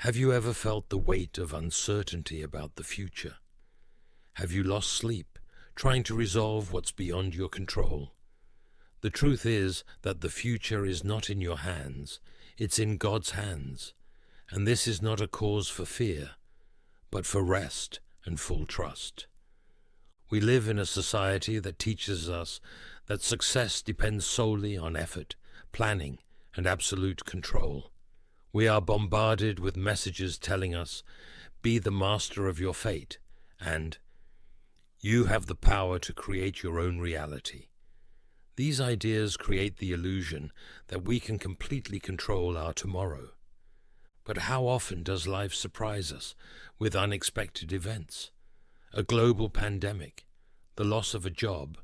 Have you ever felt the weight of uncertainty about the future? Have you lost sleep, trying to resolve what's beyond your control? The truth is that the future is not in your hands, it's in God's hands, and this is not a cause for fear, but for rest and full trust. We live in a society that teaches us that success depends solely on effort, planning, and absolute control. We are bombarded with messages telling us, "Be the master of your fate," and "You have the power to create your own reality." These ideas create the illusion that we can completely control our tomorrow. But how often does life surprise us with unexpected events? A global pandemic, the loss of a job,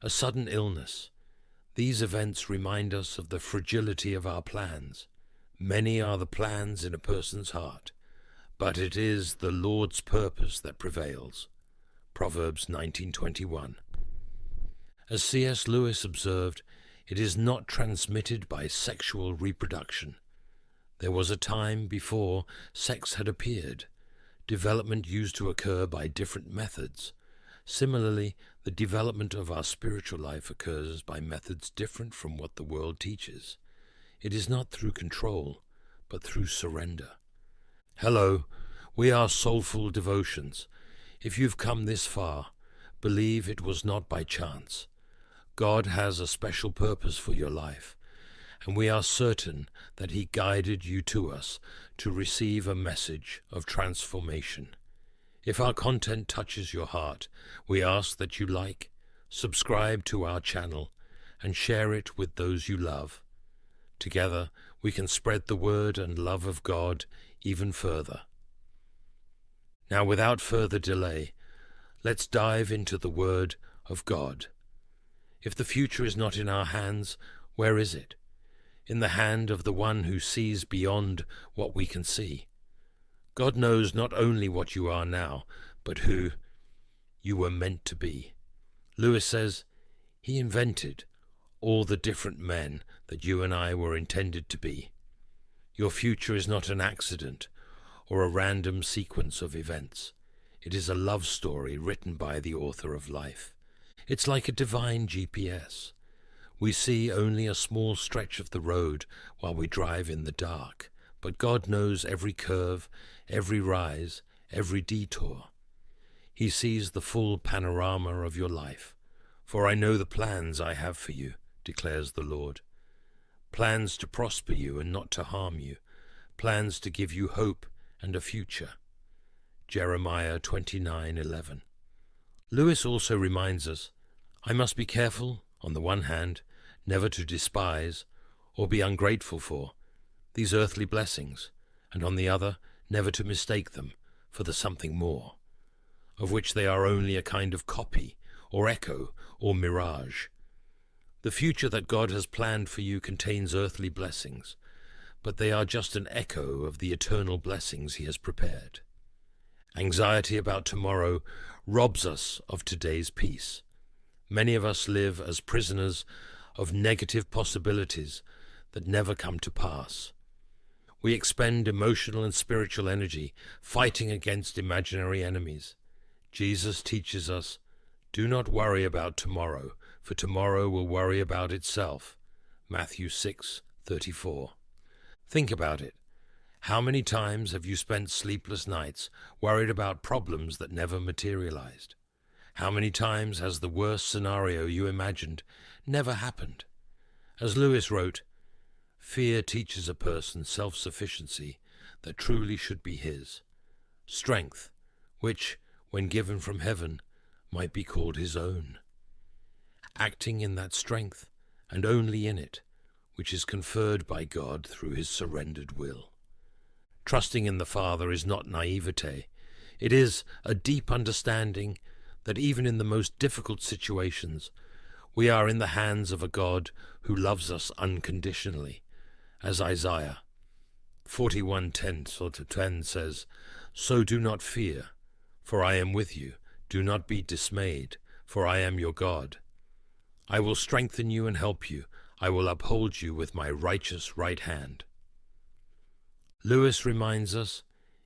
a sudden illness. These events remind us of the fragility of our plans. Many are the plans in a person's heart, but it is the Lord's purpose that prevails. Proverbs 19:21. As C.S. Lewis observed, it is not transmitted by sexual reproduction. There was a time before sex had appeared. Development used to occur by different methods. Similarly, the development of our spiritual life occurs by methods different from what the world teaches. It is not through control, but through surrender. Hello, we are Soulful Devotions. If you've come this far, believe it was not by chance. God has a special purpose for your life, and we are certain that He guided you to us to receive a message of transformation. If our content touches your heart, we ask that you like, subscribe to our channel, and share it with those you love. Together, we can spread the word and love of God even further. Now, without further delay, let's dive into the Word of God. If the future is not in our hands, where is it? In the hand of the one who sees beyond what we can see. God knows not only what you are now, but who you were meant to be. Lewis says, He invented all the different men that you and I were intended to be. Your future is not an accident or a random sequence of events. It is a love story written by the author of life. It's like a divine GPS. We see only a small stretch of the road while we drive in the dark, but God knows every curve, every rise, every detour. He sees the full panorama of your life. For I know the plans I have for you, declares the Lord. Plans to prosper you and not to harm you. Plans to give you hope and a future. Jeremiah 29:11. Lewis also reminds us, I must be careful, on the one hand, never to despise or be ungrateful for these earthly blessings, and on the other, never to mistake them for the something more, of which they are only a kind of copy or echo or mirage. The future that God has planned for you contains earthly blessings, but they are just an echo of the eternal blessings He has prepared. Anxiety about tomorrow robs us of today's peace. Many of us live as prisoners of negative possibilities that never come to pass. We expend emotional and spiritual energy fighting against imaginary enemies. Jesus teaches us, do not worry about tomorrow, for tomorrow will worry about itself. Matthew 6:34. Think about it. How many times have you spent sleepless nights worried about problems that never materialized? How many times has the worst scenario you imagined never happened? As Lewis wrote, fear teaches a person self-sufficiency that truly should be his, strength, which, when given from heaven, might be called his own. Acting in that strength, and only in it, which is conferred by God through His surrendered will. Trusting in the Father is not naivete. It is a deep understanding that even in the most difficult situations, we are in the hands of a God who loves us unconditionally, as Isaiah 41:10 says, So do not fear, for I am with you. Do not be dismayed, for I am your God. I will strengthen you and help you. I will uphold you with my righteous right hand. Lewis reminds us,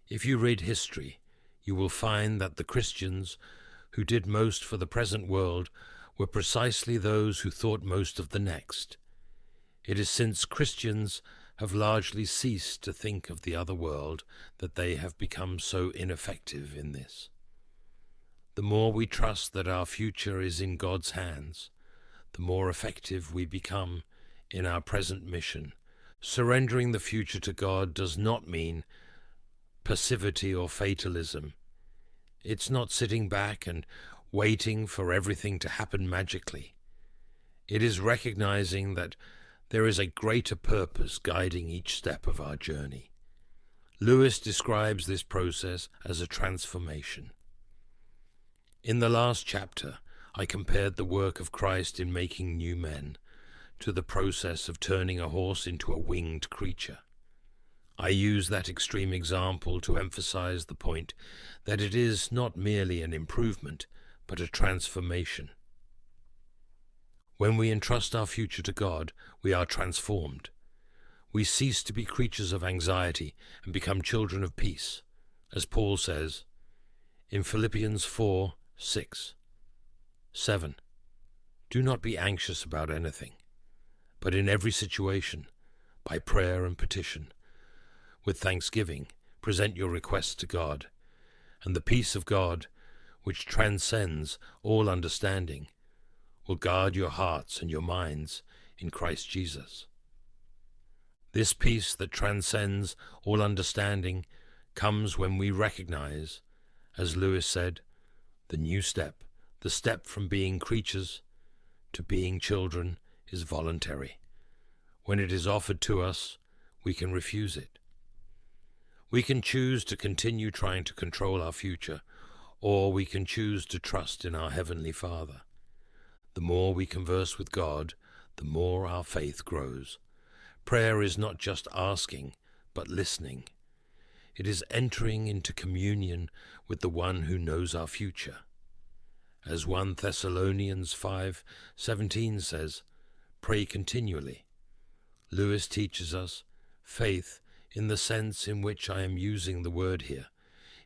If you read history, you will find that the Christians who did most for the present world were precisely those who thought most of the next. It is since Christians have largely ceased to think of the other world that they have become so ineffective in this. The more we trust that our future is in God's hands, the more effective we become in our present mission. Surrendering the future to God does not mean passivity or fatalism. It's not sitting back and waiting for everything to happen magically. It is recognizing that there is a greater purpose guiding each step of our journey. Lewis describes this process as a transformation. In the last chapter, I compared the work of Christ in making new men to the process of turning a horse into a winged creature. I use that extreme example to emphasize the point that it is not merely an improvement, but a transformation. When we entrust our future to God, we are transformed. We cease to be creatures of anxiety and become children of peace, as Paul says in Philippians 4:6, 7. Do not be anxious about anything, but in every situation, by prayer and petition, with thanksgiving, present your requests to God, and the peace of God, which transcends all understanding, will guard your hearts and your minds in Christ Jesus. This peace that transcends all understanding comes when we recognize, as Lewis said, the new step, the step from being creatures to being children, is voluntary. When it is offered to us, we can refuse it. We can choose to continue trying to control our future, or we can choose to trust in our Heavenly Father. The more we converse with God, the more our faith grows. Prayer is not just asking, but listening. It is entering into communion with the one who knows our future. As 1 Thessalonians 5:17 says, pray continually. Lewis teaches us, faith, in the sense in which I am using the word here,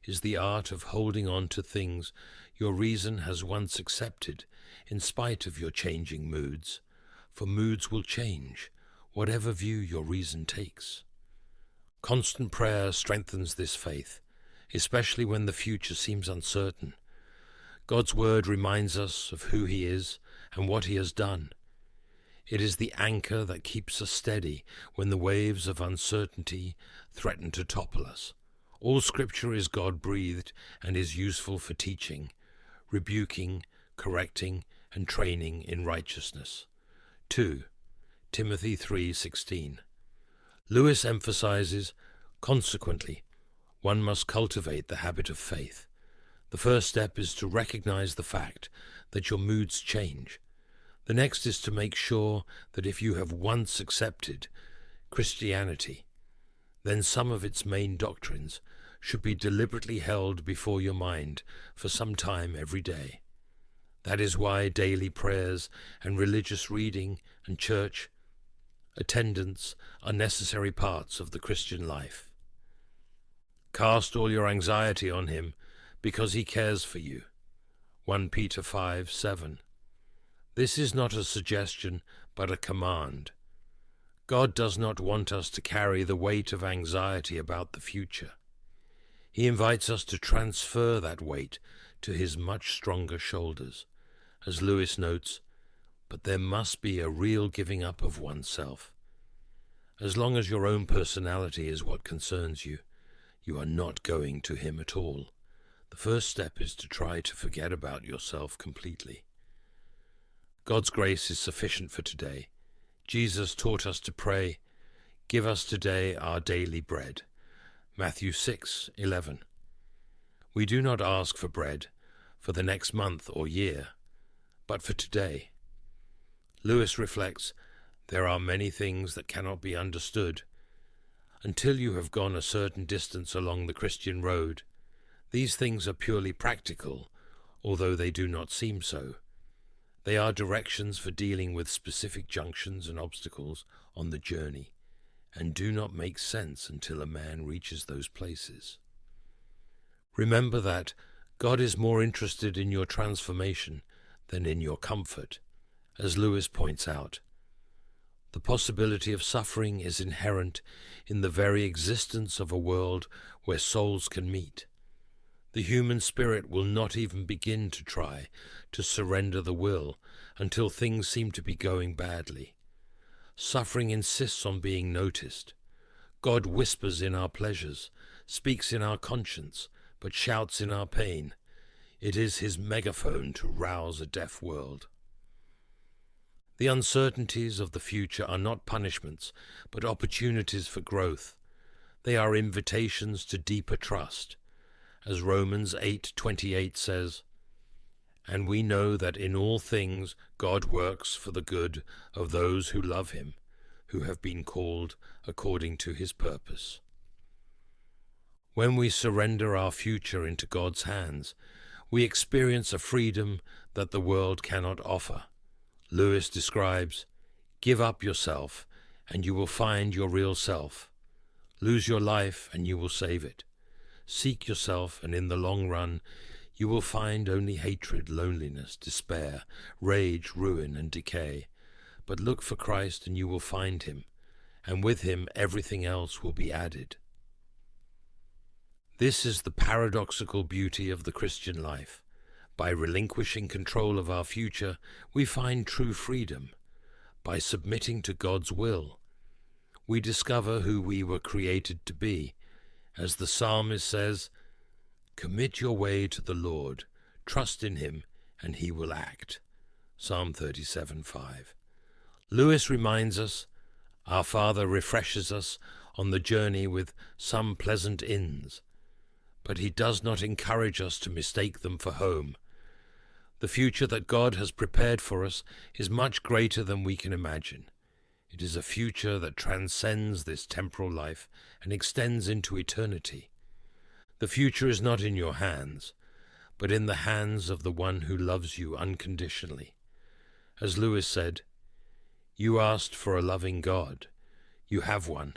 is the art of holding on to things your reason has once accepted in spite of your changing moods, for moods will change, whatever view your reason takes. Constant prayer strengthens this faith, especially when the future seems uncertain. God's word reminds us of who He is and what He has done. It is the anchor that keeps us steady when the waves of uncertainty threaten to topple us. All Scripture is God-breathed and is useful for teaching, rebuking, correcting, and training in righteousness. 2 Timothy 3:16. Lewis emphasizes, consequently, one must cultivate the habit of faith. The first step is to recognize the fact that your moods change. The next is to make sure that if you have once accepted Christianity, then some of its main doctrines should be deliberately held before your mind for some time every day. That is why daily prayers and religious reading and church attendance are necessary parts of the Christian life. Cast all your anxiety on Him because He cares for you. 1 Peter 5:7. This is not a suggestion, but a command. God does not want us to carry the weight of anxiety about the future. He invites us to transfer that weight to His much stronger shoulders. As Lewis notes, but there must be a real giving up of oneself. As long as your own personality is what concerns you, you are not going to Him at all. The first step is to try to forget about yourself completely. God's grace is sufficient for today. Jesus taught us to pray, give us today our daily bread. Matthew 6:11. We do not ask for bread for the next month or year, but for today. Lewis reflects, there are many things that cannot be understood. Until you have gone a certain distance along the Christian road, these things are purely practical, although they do not seem so. They are directions for dealing with specific junctions and obstacles on the journey, and do not make sense until a man reaches those places. Remember that God is more interested in your transformation than in your comfort. As Lewis points out, the possibility of suffering is inherent in the very existence of a world where souls can meet. The human spirit will not even begin to try to surrender the will until things seem to be going badly. Suffering insists on being noticed. God whispers in our pleasures, speaks in our conscience, but shouts in our pain. It is his megaphone to rouse a deaf world. The uncertainties of the future are not punishments, but opportunities for growth. They are invitations to deeper trust. As Romans 8:28 says, "And we know that in all things God works for the good of those who love him, who have been called according to his purpose." When we surrender our future into God's hands, we experience a freedom that the world cannot offer. Lewis describes, "Give up yourself, and you will find your real self. Lose your life, and you will save it. Seek yourself, and in the long run, you will find only hatred, loneliness, despair, rage, ruin, and decay. But look for Christ, and you will find him, and with him everything else will be added." This is the paradoxical beauty of the Christian life. By relinquishing control of our future, we find true freedom. By submitting to God's will, we discover who we were created to be. As the psalmist says, "Commit your way to the Lord, trust in him, and he will act." Psalm 37:5. Lewis reminds us, our Father refreshes us on the journey with some pleasant inns, but he does not encourage us to mistake them for home. The future that God has prepared for us is much greater than we can imagine. It is a future that transcends this temporal life and extends into eternity. The future is not in your hands, but in the hands of the one who loves you unconditionally. As Lewis said, "You asked for a loving God. You have one.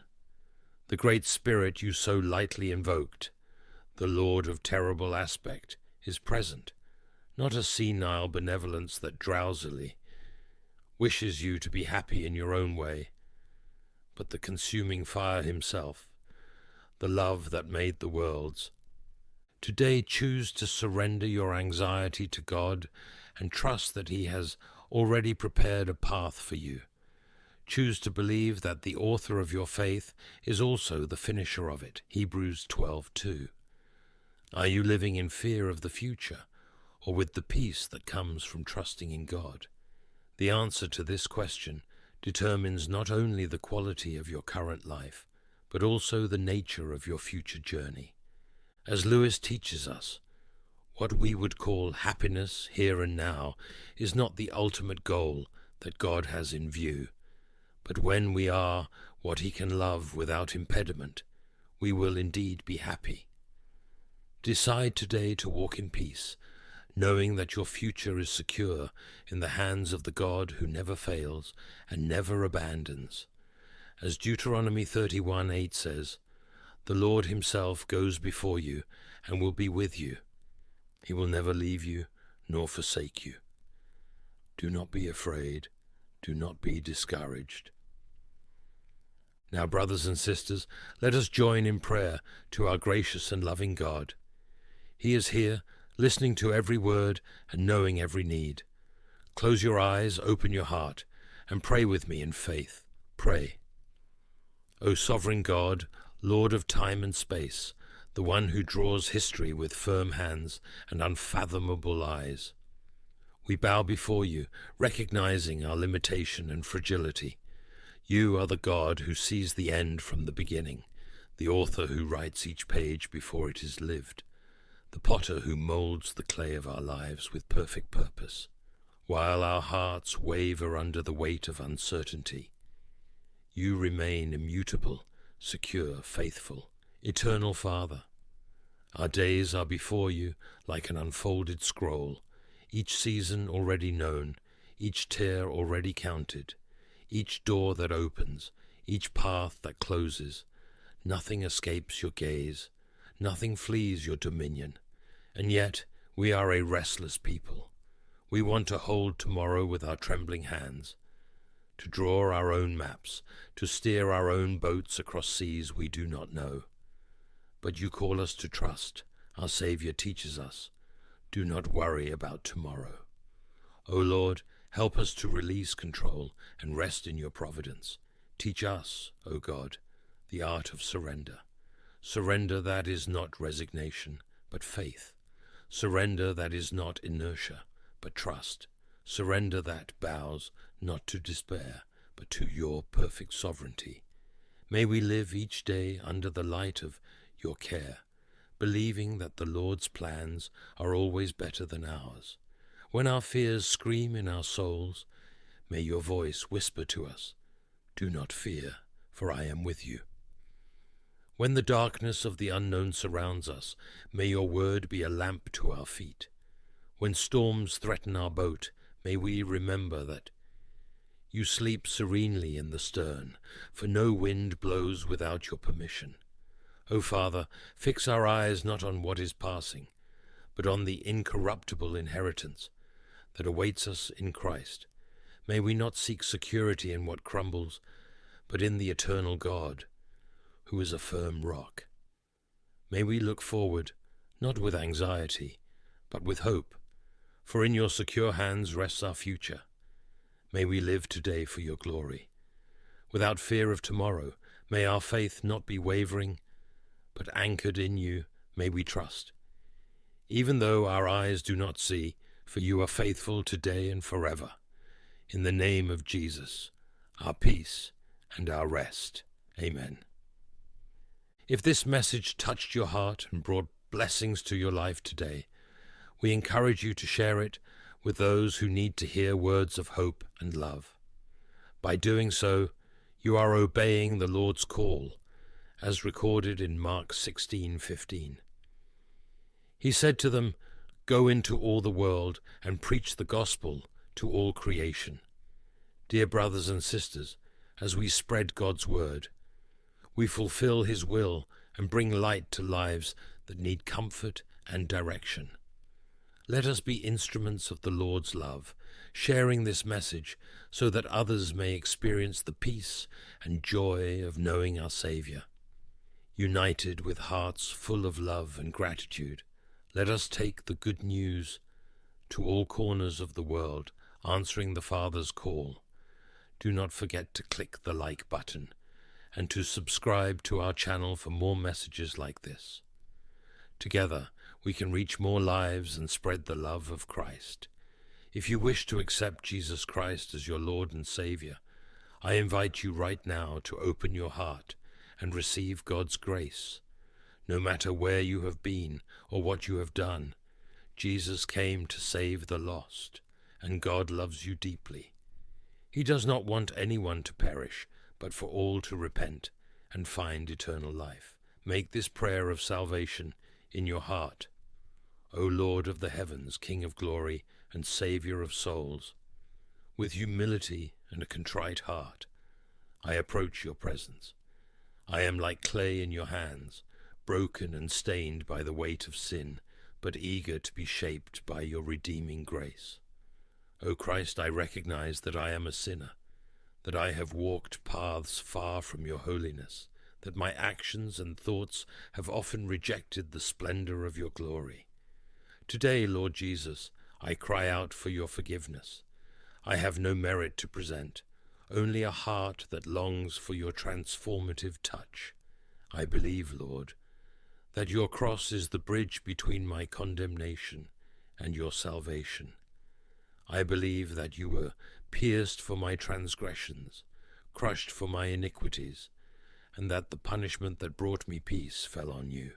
The great Spirit you so lightly invoked, the Lord of terrible aspect, is present. Not a senile benevolence that drowsily wishes you to be happy in your own way, but the consuming fire himself, the love that made the worlds. Today choose to surrender your anxiety to God and trust that he has already prepared a path for you. Choose to believe that the author of your faith is also the finisher of it. Hebrews 12:2. Are you living in fear of the future, or with the peace that comes from trusting in God? The answer to this question determines not only the quality of your current life, but also the nature of your future journey. As Lewis teaches us, what we would call happiness here and now is not the ultimate goal that God has in view, but when we are what he can love without impediment, we will indeed be happy. Decide today to walk in peace, knowing that your future is secure in the hands of the God who never fails and never abandons. As Deuteronomy 31:8 says, "The Lord himself goes before you and will be with you. He will never leave you nor forsake you." Do not be afraid. Do not be discouraged. Now, brothers and sisters, let us join in prayer to our gracious and loving God. He is here, listening to every word and knowing every need. Close your eyes, open your heart, and pray with me in faith. Pray. O sovereign God, Lord of time and space, the one who draws history with firm hands and unfathomable eyes, we bow before you, recognizing our limitation and fragility. You are the God who sees the end from the beginning, the author who writes each page before it is lived, the potter who molds the clay of our lives with perfect purpose, while our hearts waver under the weight of uncertainty. You remain immutable, secure, faithful, eternal Father. Our days are before you like an unfolded scroll, each season already known, each tear already counted, each door that opens, each path that closes. Nothing escapes your gaze, Nothing flees your dominion, and yet we are a restless people. We want to hold tomorrow with our trembling hands, to draw our own maps, to steer our own boats across seas we do not know. But you call us to trust. Our Saviour teaches us, do not worry about tomorrow. O Lord, help us to release control and rest in your providence. Teach us, O God, the art of surrender. Surrender that is not resignation, but faith. Surrender that is not inertia, but trust. Surrender that bows not to despair, but to your perfect sovereignty. May we live each day under the light of your care, believing that the Lord's plans are always better than ours. When our fears scream in our souls, may your voice whisper to us, do not fear, for I am with you. When the darkness of the unknown surrounds us, may your word be a lamp to our feet. When storms threaten our boat, may we remember that you sleep serenely in the stern, for no wind blows without your permission. O Father, fix our eyes not on what is passing, but on the incorruptible inheritance that awaits us in Christ. May we not seek security in what crumbles, but in the eternal God, who is a firm rock. May we look forward, not with anxiety, but with hope, for in your secure hands rests our future. May we live today for your glory. Without fear of tomorrow, may our faith not be wavering, but anchored in you may we trust. Even though our eyes do not see, for you are faithful today and forever. In the name of Jesus, our peace and our rest. Amen. If this message touched your heart and brought blessings to your life today, we encourage you to share it with those who need to hear words of hope and love. By doing so, you are obeying the Lord's call, as recorded in Mark 16:15. He said to them, "Go into all the world and preach the gospel to all creation." Dear brothers and sisters, as we spread God's word, we fulfill his will and bring light to lives that need comfort and direction. Let us be instruments of the Lord's love, sharing this message so that others may experience the peace and joy of knowing our Saviour. United with hearts full of love and gratitude, let us take the good news to all corners of the world, answering the Father's call. Do not forget to click the like button and to subscribe to our channel for more messages like this. Together, we can reach more lives and spread the love of Christ. If you wish to accept Jesus Christ as your Lord and Saviour, I invite you right now to open your heart and receive God's grace. No matter where you have been or what you have done, Jesus came to save the lost, and God loves you deeply. He does not want anyone to perish, but for all to repent and find eternal life. Make this prayer of salvation in your heart. O Lord of the heavens, King of glory and Saviour of souls, with humility and a contrite heart, I approach your presence. I am like clay in your hands, broken and stained by the weight of sin, but eager to be shaped by your redeeming grace. O Christ, I recognize that I am a sinner, that I have walked paths far from your holiness, that my actions and thoughts have often rejected the splendor of your glory. Today, Lord Jesus, I cry out for your forgiveness. I have no merit to present, only a heart that longs for your transformative touch. I believe, Lord, that your cross is the bridge between my condemnation and your salvation. I believe that you were pierced for my transgressions, crushed for my iniquities, and that the punishment that brought me peace fell on you.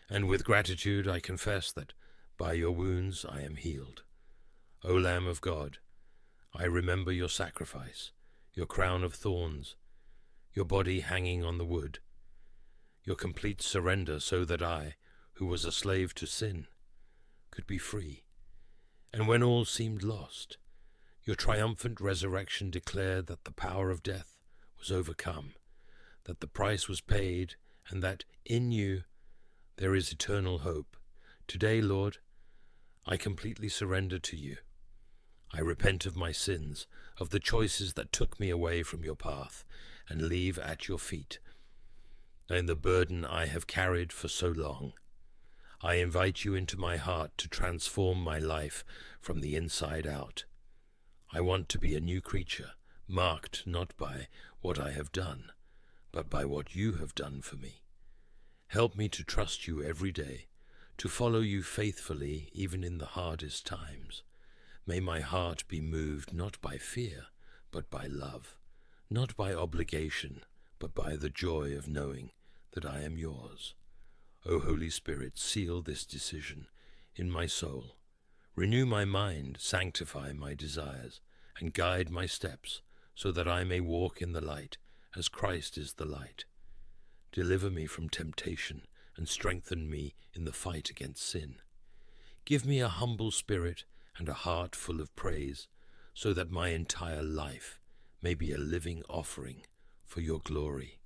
And with gratitude I confess that by your wounds I am healed. O Lamb of God, I remember your sacrifice, your crown of thorns, your body hanging on the wood, your complete surrender so that I, who was a slave to sin, could be free. And when all seemed lost, your triumphant resurrection declared that the power of death was overcome, that the price was paid, and that in you There is eternal hope. Today, Lord, I completely surrender to you. I repent of my sins, of the choices that took me away from your path, and leave at your feet, and the burden I have carried for so long. I invite you into my heart to transform my life from the inside out. I want to be a new creature, marked not by what I have done, but by what you have done for me. Help me to trust you every day, to follow you faithfully even in the hardest times. May my heart be moved not by fear, but by love, not by obligation, but by the joy of knowing that I am yours. O Holy Spirit, seal this decision in my soul. Renew my mind, sanctify my desires, and guide my steps, so that I may walk in the light, as Christ is the light. Deliver me from temptation, and strengthen me in the fight against sin. Give me a humble spirit and a heart full of praise, so that my entire life may be a living offering for your glory.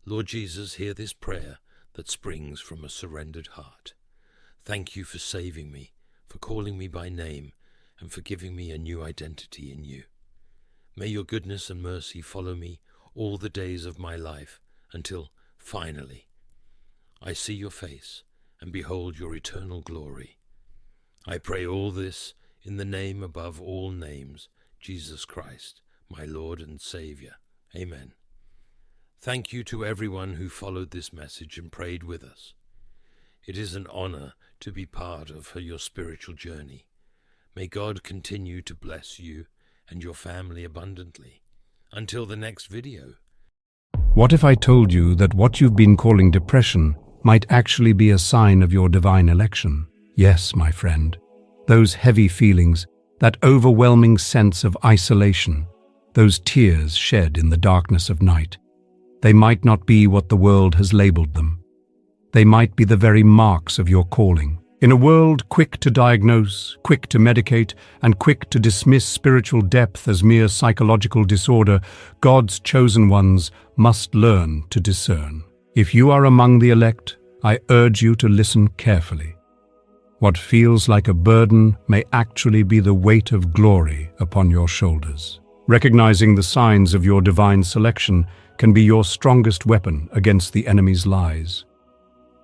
Lord Jesus, hear this prayer that springs from a surrendered heart. Thank you for saving me, for calling me by name, and for giving me a new identity in you. May your goodness and mercy follow me all the days of my life, until, finally, I see your face and behold your eternal glory. I pray all this in the name above all names, Jesus Christ, my Lord and Saviour. Amen. Thank you to everyone who followed this message and prayed with us. It is an honor to be part of your spiritual journey. May God continue to bless you and your family abundantly. Until the next video. What if I told you that what you've been calling depression might actually be a sign of your divine election? Yes, my friend. Those heavy feelings, that overwhelming sense of isolation, those tears shed in the darkness of night, they might not be what the world has labeled them. They might be the very marks of your calling. In a world quick to diagnose, quick to medicate, and quick to dismiss spiritual depth as mere psychological disorder, God's chosen ones must learn to discern. If you are among the elect, I urge you to listen carefully. What feels like a burden may actually be the weight of glory upon your shoulders. Recognizing the signs of your divine selection can be your strongest weapon against the enemy's lies.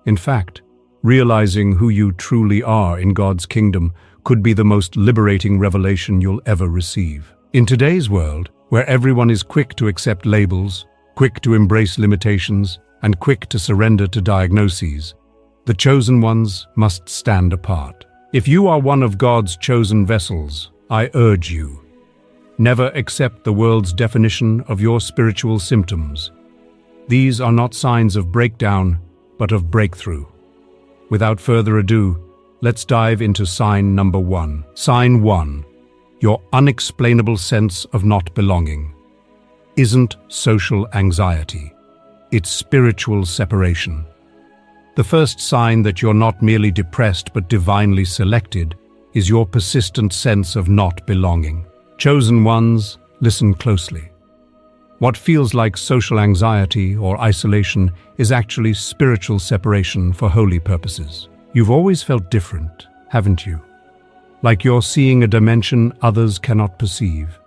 In fact, realizing who you truly are in God's kingdom could be the most liberating revelation you'll ever receive. In today's world, where everyone is quick to accept labels, quick to embrace limitations, and quick to surrender to diagnoses, the chosen ones must stand apart. If you are one of God's chosen vessels, I urge you, never accept the world's definition of your spiritual symptoms. These are not signs of breakdown, but of breakthrough. Without further ado, let's dive into sign number 1. Sign 1. Your unexplainable sense of not belonging isn't social anxiety. It's spiritual separation. The first sign that you're not merely depressed but divinely selected is your persistent sense of not belonging. Chosen ones, listen closely. What feels like social anxiety or isolation is actually spiritual separation for holy purposes. You've always felt different, haven't you? Like you're seeing a dimension others cannot perceive.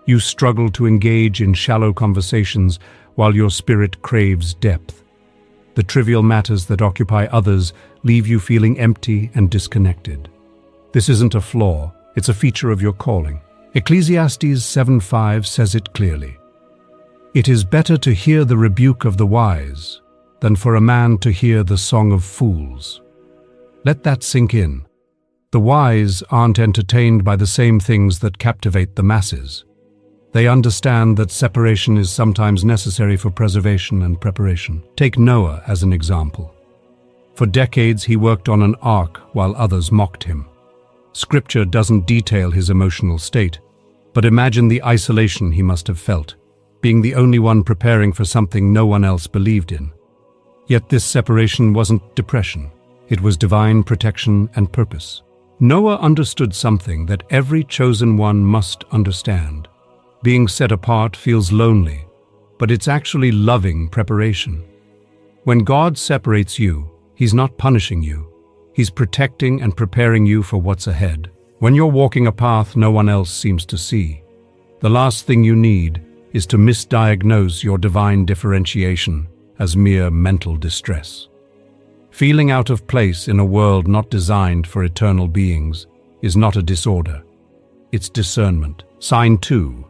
You struggle to engage in shallow conversations while your spirit craves depth. The trivial matters that occupy others leave you feeling empty and disconnected. This isn't a flaw, it's a feature of your calling. Ecclesiastes 7:5 says it clearly. It is better to hear the rebuke of the wise than for a man to hear the song of fools. Let that sink in. The wise aren't entertained by the same things that captivate the masses. They understand that separation is sometimes necessary for preservation and preparation. Take Noah as an example. For decades he worked on an ark while others mocked him. Scripture doesn't detail his emotional state, but imagine the isolation he must have felt, being the only one preparing for something no one else believed in. Yet this separation wasn't depression. It was divine protection and purpose. Noah understood something that every chosen one must understand. Being set apart feels lonely, but it's actually loving preparation. When God separates you, He He's not punishing you. He's protecting and preparing you for what's ahead. When you're walking a path no one else seems to see, the last thing you need is to misdiagnose your divine differentiation as mere mental distress. Feeling out of place in a world not designed for eternal beings is not a disorder. It's discernment. Sign 2.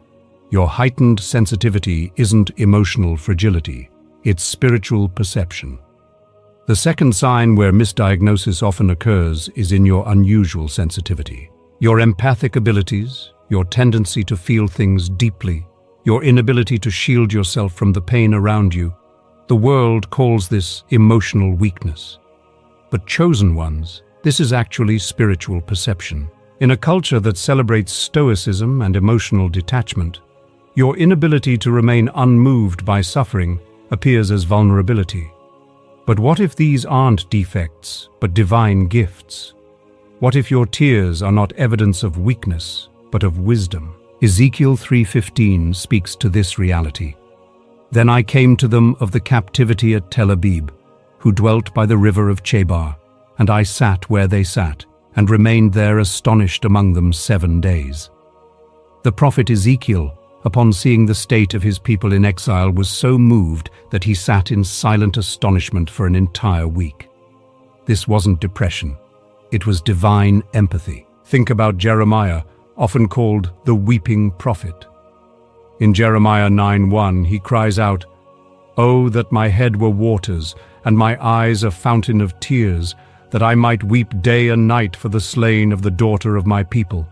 Your heightened sensitivity isn't emotional fragility, it's spiritual perception. The second sign where misdiagnosis often occurs is in your unusual sensitivity. Your empathic abilities, your tendency to feel things deeply, your inability to shield yourself from the pain around you. The world calls this emotional weakness. But chosen ones, this is actually spiritual perception. In a culture that celebrates stoicism and emotional detachment, your inability to remain unmoved by suffering appears as vulnerability. But what if these aren't defects, but divine gifts? What if your tears are not evidence of weakness, but of wisdom? Ezekiel 3:15 speaks to this reality. Then I came to them of the captivity at Tel Abib, who dwelt by the river of Chebar, and I sat where they sat, and remained there astonished among them 7 days. The prophet Ezekiel, upon seeing the state of his people in exile, was so moved that he sat in silent astonishment for an entire week. This wasn't depression. It was divine empathy. Think about Jeremiah, often called the weeping prophet. In Jeremiah 9:1, he cries out, "Oh, that my head were waters, and my eyes a fountain of tears, that I might weep day and night for the slain of the daughter of my people."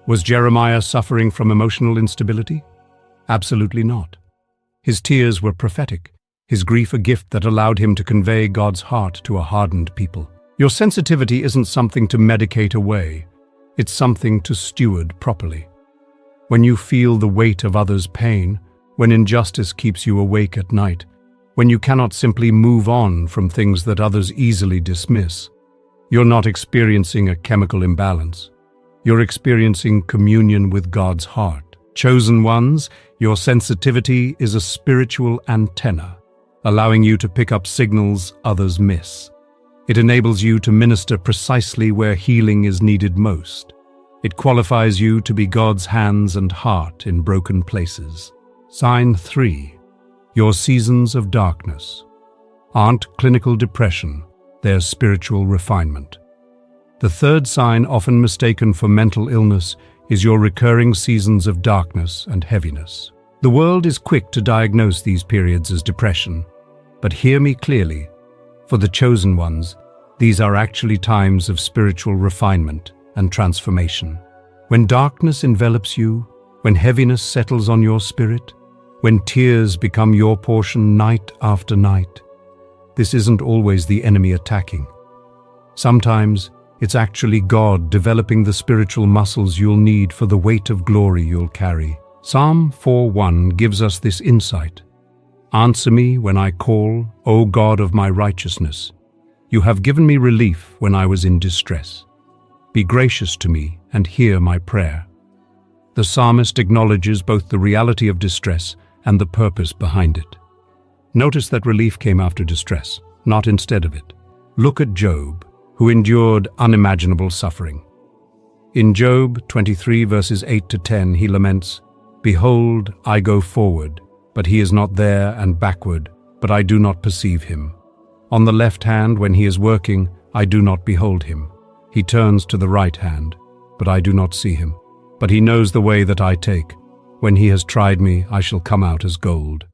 Was Jeremiah suffering from emotional instability? Absolutely not. His tears were prophetic, his grief a gift that allowed him to convey God's heart to a hardened people. Your sensitivity isn't something to medicate away, it's something to steward properly. When you feel the weight of others' pain, when injustice keeps you awake at night, when you cannot simply move on from things that others easily dismiss, you're not experiencing a chemical imbalance. You're experiencing communion with God's heart. Chosen ones, your sensitivity is a spiritual antenna, allowing you to pick up signals others miss. It enables you to minister precisely where healing is needed most. It qualifies you to be God's hands and heart in broken places. Sign 3. Your seasons of darkness aren't clinical depression, they're spiritual refinement. The third sign, often mistaken for mental illness, is your recurring seasons of darkness and heaviness. The world is quick to diagnose these periods as depression, but hear me clearly. For the chosen ones, these are actually times of spiritual refinement and transformation. When darkness envelops you, when heaviness settles on your spirit, when tears become your portion night after night, this isn't always the enemy attacking. Sometimes, it's actually God developing the spiritual muscles you'll need for the weight of glory you'll carry. Psalm 4:1 gives us this insight. Answer me when I call, O God of my righteousness. You have given me relief when I was in distress. Be gracious to me and hear my prayer. The psalmist acknowledges both the reality of distress and the purpose behind it. Notice that relief came after distress, not instead of it. Look at Job, who endured unimaginable suffering. In Job 23 verses 8 to 10, he laments, "Behold, I go forward, but he is not there, and backward, but I do not perceive him. On the left hand, when he is working, I do not behold him. He turns to the right hand, but I do not see him. But he knows the way that I take. When he has tried me, I shall come out as gold."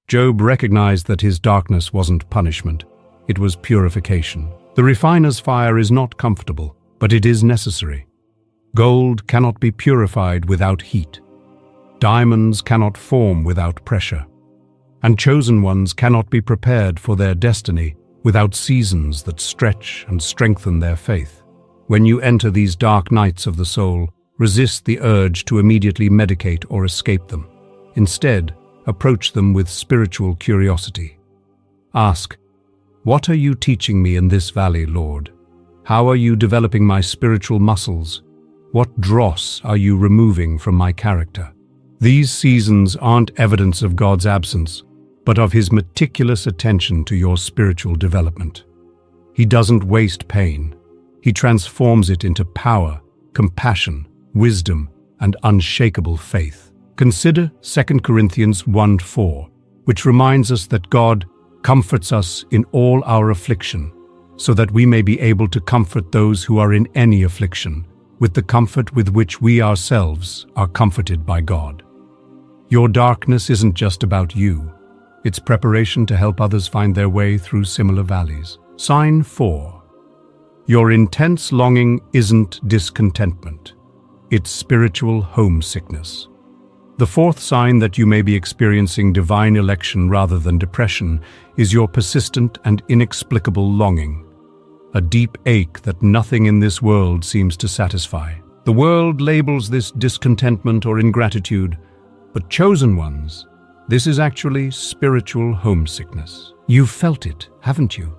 Job recognized that his darkness wasn't punishment, it was purification. The refiner's fire is not comfortable, but it is necessary. Gold cannot be purified without heat. Diamonds cannot form without pressure. And chosen ones cannot be prepared for their destiny without seasons that stretch and strengthen their faith. When you enter these dark nights of the soul, resist the urge to immediately medicate or escape them. Instead, approach them with spiritual curiosity. Ask, "What are you teaching me in this valley, Lord? How are you developing my spiritual muscles? What dross are you removing from my character?" These seasons aren't evidence of God's absence, but of His meticulous attention to your spiritual development. He doesn't waste pain. He transforms it into power, compassion, wisdom, and unshakable faith. Consider 2 Corinthians 1:4, which reminds us that God comforts us in all our affliction, so that we may be able to comfort those who are in any affliction, with the comfort with which we ourselves are comforted by God. Your darkness isn't just about you. It's preparation to help others find their way through similar valleys. Sign 4. Your intense longing isn't discontentment. It's spiritual homesickness. The fourth sign that you may be experiencing divine election rather than depression is your persistent and inexplicable longing, a deep ache that nothing in this world seems to satisfy. The world labels this discontentment or ingratitude, but chosen ones, this is actually spiritual homesickness. You've felt it, haven't you?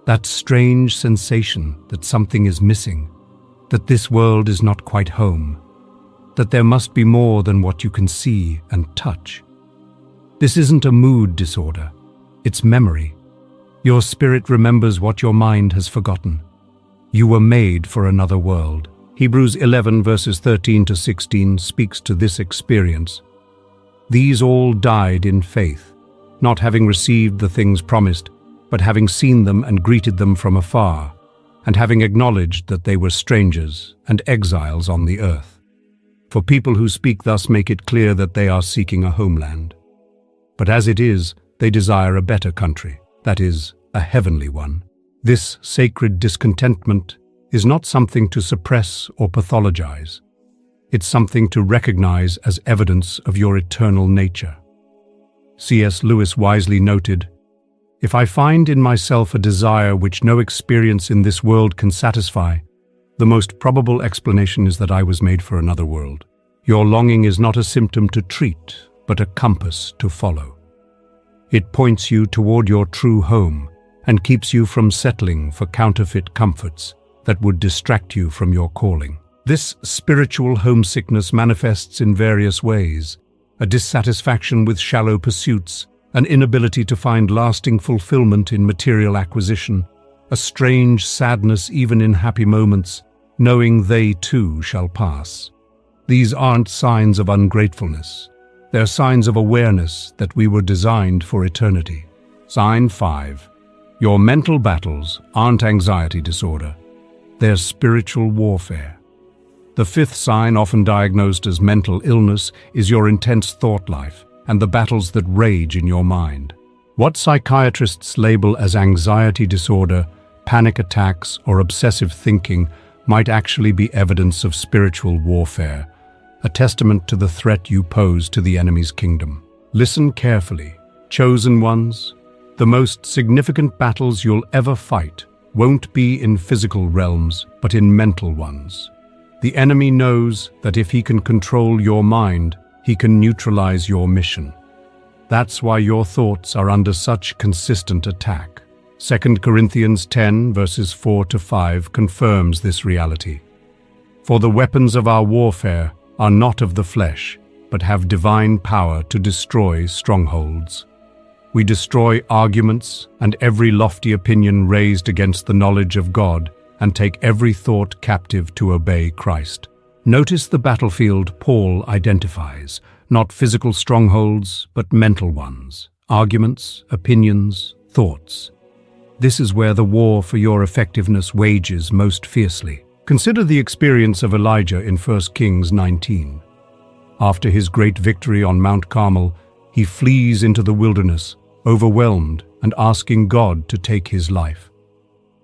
That strange sensation that something is missing, that this world is not quite home, that there must be more than what you can see and touch. This isn't a mood disorder, it's memory. Your spirit remembers what your mind has forgotten. You were made for another world. Hebrews 11 verses 13 to 16 speaks to this experience. These all died in faith, not having received the things promised, but having seen them and greeted them from afar, and having acknowledged that they were strangers and exiles on the earth. For people who speak thus make it clear that they are seeking a homeland. But as it is, they desire a better country, that is, a heavenly one. This sacred discontentment is not something to suppress or pathologize. It's something to recognize as evidence of your eternal nature. C.S. Lewis wisely noted, "If I find in myself a desire which no experience in this world can satisfy, the most probable explanation is that I was made for another world." Your longing is not a symptom to treat, but a compass to follow. It points you toward your true home and keeps you from settling for counterfeit comforts that would distract you from your calling. This spiritual homesickness manifests in various ways: a dissatisfaction with shallow pursuits, an inability to find lasting fulfillment in material acquisition, a strange sadness even in happy moments, knowing they too shall pass. These aren't signs of ungratefulness. They're signs of awareness that we were designed for eternity. Sign 5. Your mental battles aren't anxiety disorder. They're spiritual warfare. The fifth sign, often diagnosed as mental illness, is your intense thought life and the battles that rage in your mind. What psychiatrists label as anxiety disorder, panic attacks, or obsessive thinking might actually be evidence of spiritual warfare, a testament to the threat you pose to the enemy's kingdom. Listen carefully. Chosen ones, the most significant battles you'll ever fight won't be in physical realms, but in mental ones. The enemy knows that if he can control your mind, he can neutralize your mission. That's why your thoughts are under such consistent attack. 2 Corinthians 10 verses 4 to 5 confirms this reality. For the weapons of our warfare are not of the flesh, but have divine power to destroy strongholds. We destroy arguments and every lofty opinion raised against the knowledge of God, and take every thought captive to obey Christ. Notice the battlefield Paul identifies, not physical strongholds, but mental ones, arguments, opinions, thoughts. This is where the war for your effectiveness wages most fiercely. Consider the experience of Elijah in 1 Kings 19. After his great victory on Mount Carmel, he flees into the wilderness, overwhelmed and asking God to take his life.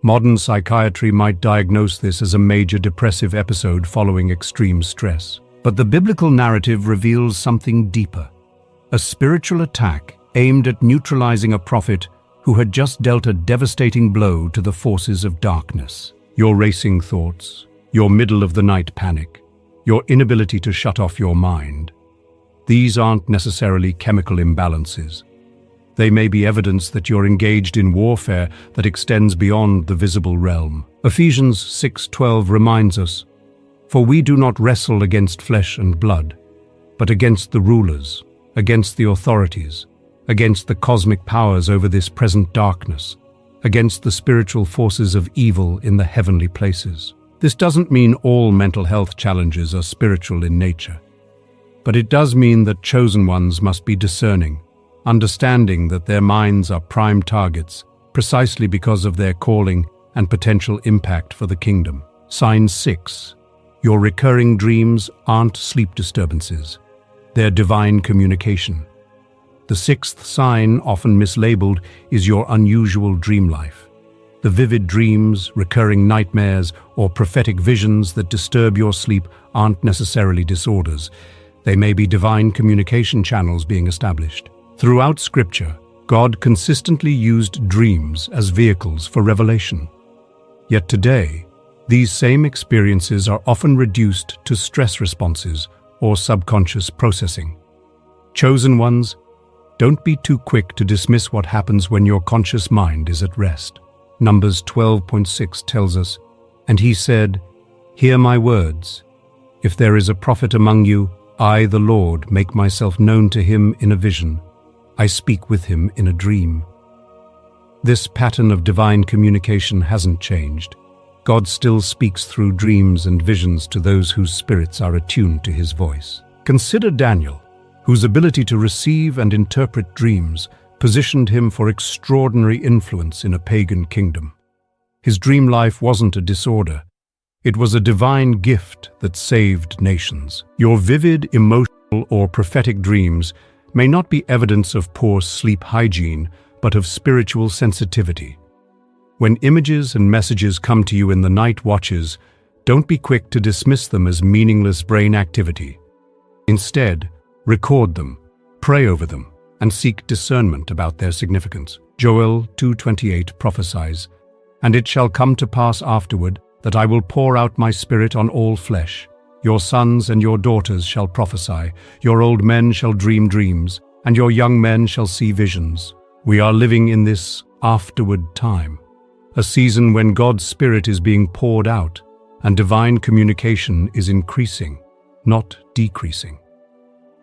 Modern psychiatry might diagnose this as a major depressive episode following extreme stress. But the biblical narrative reveals something deeper: a spiritual attack aimed at neutralizing a prophet who had just dealt a devastating blow to the forces of darkness. Your racing thoughts, your middle-of-the-night panic, your inability to shut off your mind. These aren't necessarily chemical imbalances. They may be evidence that you're engaged in warfare that extends beyond the visible realm. Ephesians 6:12 reminds us, "For we do not wrestle against flesh and blood, but against the rulers, against the authorities, against the cosmic powers over this present darkness, against the spiritual forces of evil in the heavenly places. This doesn't mean all mental health challenges are spiritual in nature, but it does mean that chosen ones must be discerning, understanding that their minds are prime targets precisely because of their calling and potential impact for the kingdom. Sign 6. Your recurring dreams aren't sleep disturbances. They're divine communication. The 6th sign, often mislabeled, is your unusual dream life. The vivid dreams, recurring nightmares, or prophetic visions that disturb your sleep aren't necessarily disorders. They may be divine communication channels being established. Throughout Scripture, God consistently used dreams as vehicles for revelation. Yet today, these same experiences are often reduced to stress responses or subconscious processing. Chosen ones, don't be too quick to dismiss what happens when your conscious mind is at rest. Numbers 12.6 tells us, "And he said, 'Hear my words. If there is a prophet among you, I, the Lord, make myself known to him in a vision. I speak with him in a dream.'" This pattern of divine communication hasn't changed. God still speaks through dreams and visions to those whose spirits are attuned to his voice. Consider Daniel, whose ability to receive and interpret dreams positioned him for extraordinary influence in a pagan kingdom. His dream life wasn't a disorder. It was a divine gift that saved nations. Your vivid, emotional, or prophetic dreams may not be evidence of poor sleep hygiene, but of spiritual sensitivity. When images and messages come to you in the night watches, don't be quick to dismiss them as meaningless brain activity. Instead, record them, pray over them, and seek discernment about their significance. Joel 2:28 prophesies, "And it shall come to pass afterward that I will pour out my spirit on all flesh. Your sons and your daughters shall prophesy, your old men shall dream dreams, and your young men shall see visions." We are living in this afterward time, a season when God's Spirit is being poured out and divine communication is increasing, not decreasing.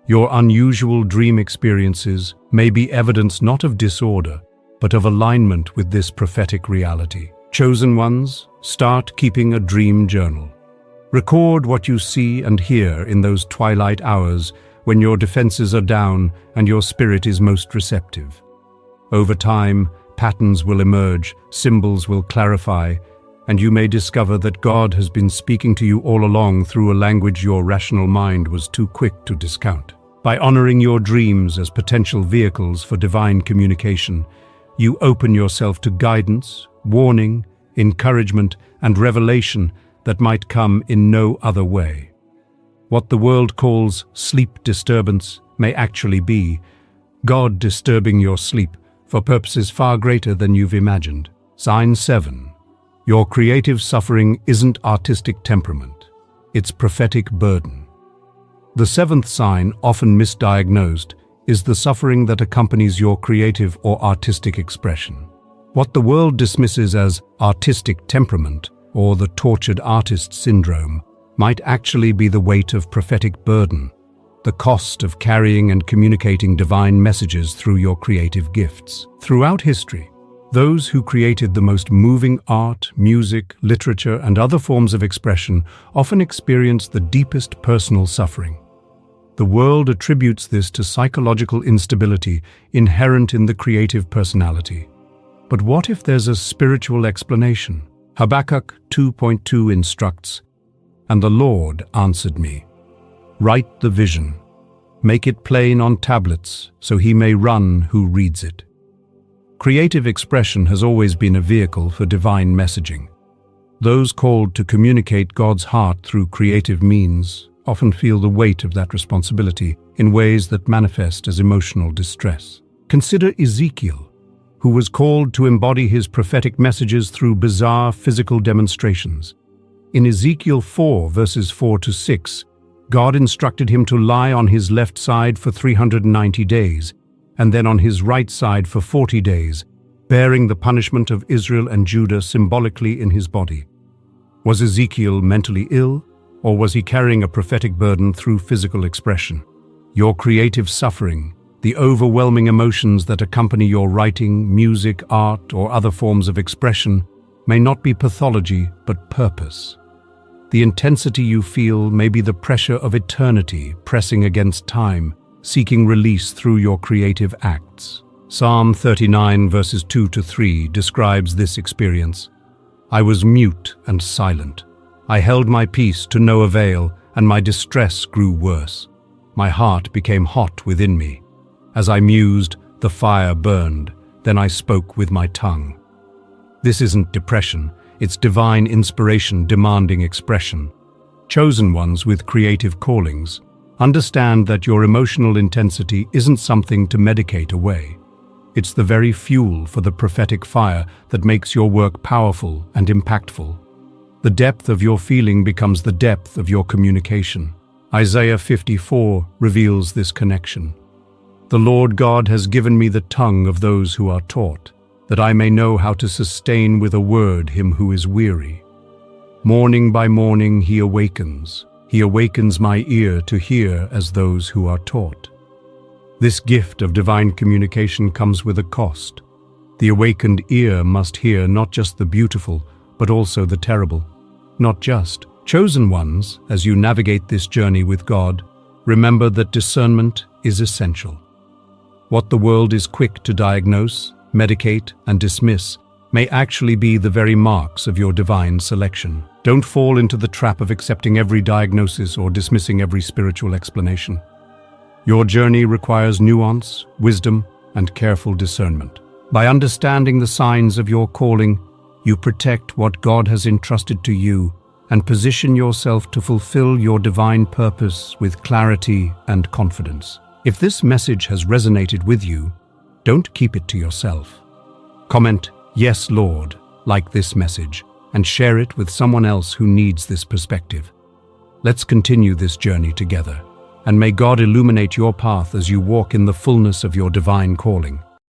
Your unusual dream experiences may be evidence not of disorder, but of alignment with this prophetic reality. Chosen ones, start keeping a dream journal. Record what you see and hear in those twilight hours when your defenses are down and your spirit is most receptive. Over time, patterns will emerge, symbols will clarify, and you may discover that God has been speaking to you all along through a language your rational mind was too quick to discount. By honoring your dreams as potential vehicles for divine communication, you open yourself to guidance, warning, encouragement, and revelation that might come in no other way. What the world calls sleep disturbance may actually be God disturbing your sleep for purposes far greater than you've imagined. Sign 7. Your creative suffering isn't artistic temperament. It's prophetic burden. The 7th sign, often misdiagnosed, is the suffering that accompanies your creative or artistic expression. What the world dismisses as artistic temperament or the tortured artist syndrome might actually be the weight of prophetic burden, the cost of carrying and communicating divine messages through your creative gifts. Throughout history, those who created the most moving art, music, literature, and other forms of expression often experienced the deepest personal suffering. The world attributes this to psychological instability inherent in the creative personality. But what if there's a spiritual explanation? Habakkuk 2.2 instructs, "And the Lord answered me, write the vision, make it plain on tablets, so he may run who reads it." Creative expression has always been a vehicle for divine messaging. Those called to communicate God's heart through creative means often feel the weight of that responsibility in ways that manifest as emotional distress. Consider Ezekiel, who was called to embody his prophetic messages through bizarre physical demonstrations. In Ezekiel 4, verses 4 to 6, God instructed him to lie on his left side for 390 days, and then on his right side for 40 days, bearing the punishment of Israel and Judah symbolically in his body. Was Ezekiel mentally ill, or was he carrying a prophetic burden through physical expression? Your creative suffering The overwhelming emotions that accompany your writing, music, art, or other forms of expression may not be pathology, but purpose. The intensity you feel may be the pressure of eternity pressing against time, seeking release through your creative acts. Psalm 39 verses 2 to 3 describes this experience. I was mute and silent. I held my peace to no avail, and my distress grew worse. My heart became hot within me. As I mused, the fire burned. Then I spoke with my tongue. This isn't depression, it's divine inspiration demanding expression. Chosen ones with creative callings, understand that your emotional intensity isn't something to medicate away. It's the very fuel for the prophetic fire that makes your work powerful and impactful. The depth of your feeling becomes the depth of your communication. Isaiah 54 reveals this connection. The Lord God has given me the tongue of those who are taught, that I may know how to sustain with a word him who is weary. Morning by morning he awakens my ear to hear as those who are taught. This gift of divine communication comes with a cost. The awakened ear must hear not just the beautiful, but also the terrible. Not just. Chosen ones, as you navigate this journey with God, remember that discernment is essential. What the world is quick to diagnose, medicate, and dismiss may actually be the very marks of your divine selection. Don't fall into the trap of accepting every diagnosis or dismissing every spiritual explanation. Your journey requires nuance, wisdom, and careful discernment. By understanding the signs of your calling, you protect what God has entrusted to you and position yourself to fulfill your divine purpose with clarity and confidence. If this message has resonated with you, don't keep it to yourself. Comment, "Yes, Lord," like this message, and share it with someone else who needs this perspective. Let's continue this journey together, and may God illuminate your path as you walk in the fullness of your divine calling.